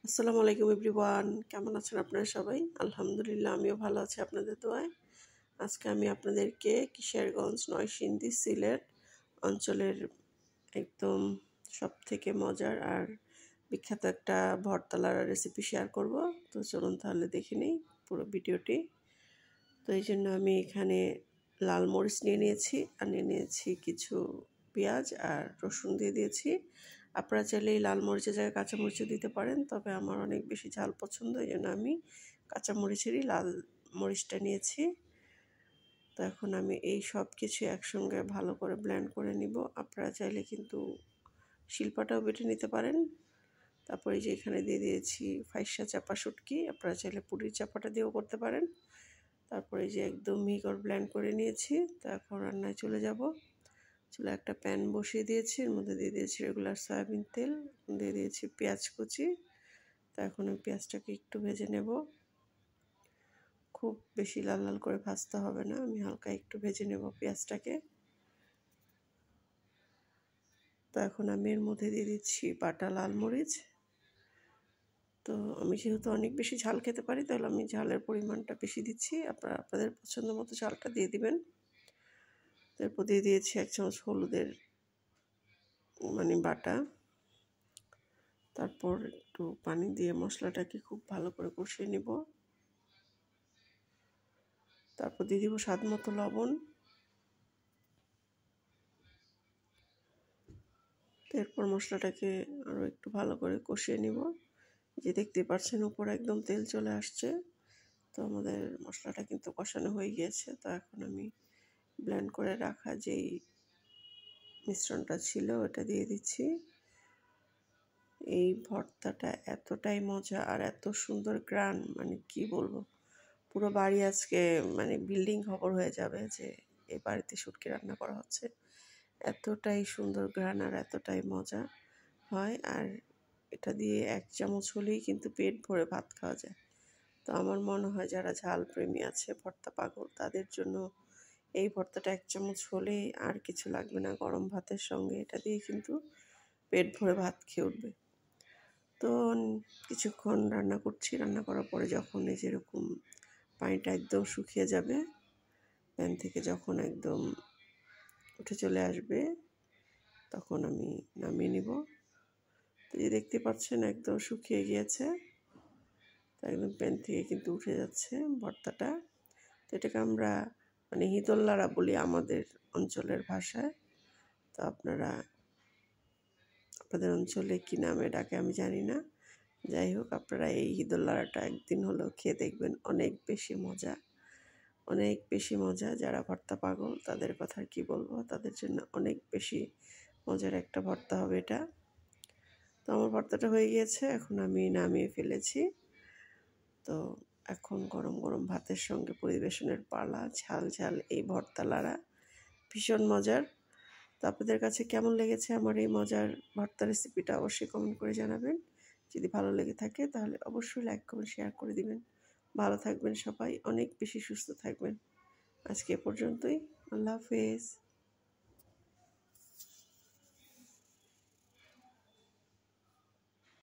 আসসালামু আলাইকুম এভরিওয়ান, কেমন আছেন আপনারা সবাই? আলহামদুলিল্লাহ, আমিও ভালো আছি আপনাদের দোয়ায়। আজকে আমি আপনাদেরকে কিশোরগঞ্জ, নরসিংদী, সিলেট অঞ্চলের একদম সবথেকে মজার আর বিখ্যাত একটা ভর্তালার রেসিপি শেয়ার করব। তো চলুন তাহলে দেখে নিই পুরো ভিডিওটি। তো এই জন্য আমি এখানে লাল মরিচ নিয়ে নিয়েছি, আর নিয়ে নিয়েছি কিছু পেঁয়াজ আর রসুন দিয়ে দিয়েছি। আপনারা চাইলে এই লাল মরিচের জায়গায় কাঁচামরিচও দিতে পারেন, তবে আমার অনেক বেশি ঝাল পছন্দ, এই জন্য আমি কাঁচামরিচেরই লাল মরিচটা নিয়েছি। তো এখন আমি এই সব কিছু একসঙ্গে ভালো করে ব্লেন্ড করে নিব। আপনারা চাইলে কিন্তু শিলপাটাও বেটে নিতে পারেন। তারপরে যে এখানে দিয়ে দিয়েছি ফাইসা চাপা শুটকি, আপনারা চাইলে পুরির চাপাটা দিয়েও করতে পারেন। তারপরে যে একদম মিহিকর ব্লেন্ড করে নিয়েছি। তো এখন রান্নায় চলে যাব। চুলে একটা প্যান বসিয়ে দিয়েছি, এর মধ্যে দিয়ে দিয়েছি রেগুলার সয়াবিন তেল, দিয়ে দিয়েছি পেঁয়াজ কুচি। তো এখন আমি পেঁয়াজটাকে একটু ভেজে নেব। খুব বেশি লাল লাল করে ভাজতে হবে না, আমি হালকা একটু ভেজে নেব পেঁয়াজটাকে। তো এখন আমি এর মধ্যে দিয়ে দিচ্ছি বাটা লাল মরিচ। তো আমি যেহেতু অনেক বেশি ঝাল খেতে পারি, তাহলে আমি ঝালের পরিমাণটা বেশি দিচ্ছি, আপনারা আপনাদের পছন্দ মতো ঝালটা দিয়ে দিবেন। তারপর দিয়ে দিয়েছি 1 চামচ হলুদের বাটা। তারপর একটু পানি দিয়ে মশলাটাকে খুব ভালো করে কষিয়ে নিব। তারপর দিয়ে দিব স্বাদ মতো লবণ। এরপর মশলাটাকে আরও একটু ভালো করে কষিয়ে নিব। যে দেখতে পাচ্ছেন উপরে একদম তেল চলে আসছে। তো আমাদের মশলাটা কিন্তু কষানো হয়ে গিয়েছে। তো এখন আমি ব্লেন্ড করে রাখা যেই মিশ্রণটা ছিল ওটা দিয়ে দিচ্ছি। এই ভর্তাটা এতটাই মজা আর এত সুন্দর গ্রান, কি বলবো, পুরো বাড়ি আজকে বিল্ডিং খবর হয়ে যাবে যে এই বাড়িতে শুটকি রান্না করা হচ্ছে। এতটাই সুন্দর গ্রান আর এতটাই মজা হয়। আর এটা দিয়ে 1 চামচ হলেই কিন্তু পেট ভরে ভাত খাওয়া যায়। তো আমার মনে হয় যারা ঝাল প্রেমী আছে, ভর্তা পাগল, তাদের জন্য এই ভর্তাটা 1 চামচ হলেই আর কিছু লাগবে না। গরম ভাতের সঙ্গে এটা দিয়ে কিন্তু পেট ভরে ভাত খেয়ে উঠবে। তো কিছুক্ষণ রান্না করছি, রান্না করার পরে যখন এই যেরকম পানিটা একদম শুকিয়ে যাবে, প্যান থেকে যখন একদম উঠে চলে আসবে, তখন আমি নামিয়ে নিব। তো এই দেখতে পাচ্ছেন একদম শুকিয়ে গিয়েছে, তো একদম প্যান থেকে কিন্তু উঠে যাচ্ছে ভর্তাটা। তো এটাকে আমরা হিদোল্লারা বলি আমাদের অঞ্চলের ভাষায়। তো আপনাদের অঞ্চলে কী নামে ডাকে আমি জানি না। যাই হোক, আপনারা এই হিদোল্লারাটা একদিন হলেও খেয়ে দেখবেন, অনেক বেশি মজা, অনেক বেশি মজা। যারা ভর্তা পাগল তাদের কথা কি বলবো, তাদের জন্য অনেক বেশি মজার একটা ভর্তা হবে এটা। তো আমার ভর্তাটা হয়ে গিয়েছে, এখন আমি নামিয়ে ফেলেছি। তো এখন গরম গরম ভাতের সঙ্গে পরিবেশনের পালা। ঝাল ঝাল এই ভর্তা লাড়া ভীষণ মজার। তো আপনাদের কাছে কেমন লেগেছে আমার এই মজার ভর্তা রেসিপিটা অবশ্যই কমেন্ট করে জানাবেন। যদি ভালো লেগে থাকে তাহলে অবশ্যই লাইক কমেন্ট শেয়ার করে দিবেন। ভালো থাকবেন সবাই, অনেক বেশি সুস্থ থাকবেন। আজকে এ পর্যন্তই। আল্লাহ হাফেজ।